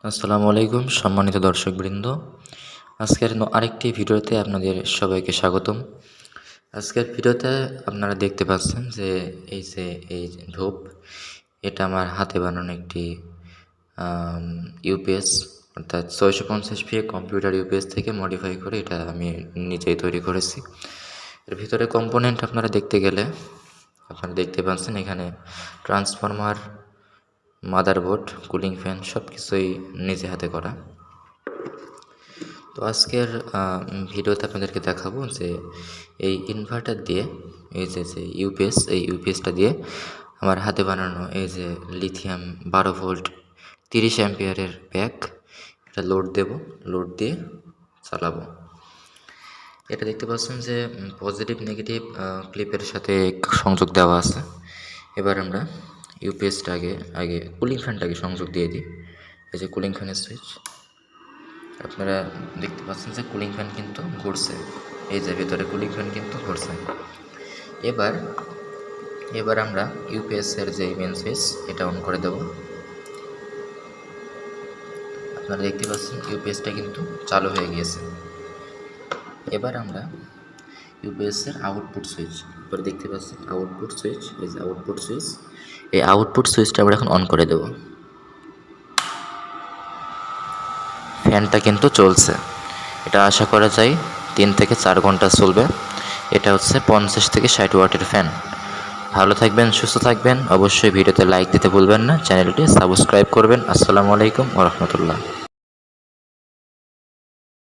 আসসালামু আলাইকুম সম্মানিত দর্শকবৃন্দ। আজকের আরেকটি ভিডিওতে আপনাদের সবাইকে স্বাগতম। আজকের ভিডিওতে আপনারা দেখতে পাচ্ছেন যে এই যে ধূপ, এটা আমার হাতে বানানো একটি ইউপিএস, অর্থাৎ 650 কম্পিউটার ইউপিএস থেকে মডিফাই করে এটা আমি নিজেই তৈরি করেছি। এর ভিতরে কম্পোনেন্ট আপনারা দেখতে গেলে আপনারা দেখতে পাচ্ছেন এখানে ট্রান্সফরমার, মাদারবোর্ড, কুলিং ফ্যান সব কিছুই নিজে হাতে করা। তো আজকের ভিডিওতে আপনাদেরকে দেখাবো যে এই ইনভার্টার দিয়ে এই যে এই ইউপিএসটা দিয়ে আমার হাতে বানানো এই যে লিথিয়াম 12 ভোল্ট 30 অ্যাম্পিয়ারের প্যাক, এটা লোড দেব, লোড দিয়ে চালাবো। এটা দেখতে পাচ্ছেন যে পজিটিভ নেগেটিভ ক্লিপের সাথে সংযোগ দেওয়া আছে। এবার আমরা ইউপিএসটা আগে কুলিং ফ্যানটাকে সংযোগ দিয়ে দিই। এই যে কুলিং ফ্যানের সুইচ, আপনারা দেখতে পাচ্ছেন যে কুলিং ফ্যান কিন্তু ঘুরছে, এই যে ভিতরে কুলিং ফ্যান কিন্তু ঘুরছে। এবার আমরা ইউপিএসের যে মেন সুইচ এটা অন করে দেব। আপনারা দেখতে পাচ্ছেন ইউপিএসটা কিন্তু চালু হয়ে গিয়েছে। এবার আমরা ইউপিএসের আউটপুট সুইচ, এবার দেখতে পাচ্ছেন আউটপুট সুইচ, এই যে আউটপুট সুইচ, এই আউটপুট সুইচটা আমরা এখন অন করে দেব। ফ্যানটা কিন্তু চলছে, এটা আশা করা যায় 3 থেকে 4 ঘন্টা চলবে। এটা হচ্ছে 50 থেকে 60 ওয়াটের ফ্যান। ভালো থাকবেন, সুস্থ থাকবেন, অবশ্যই ভিডিওতে লাইক দিতে ভুলবেন না, চ্যানেলটি সাবস্ক্রাইব করবেন। আসসালামু আলাইকুম ওয়া রাহমাতুল্লাহ।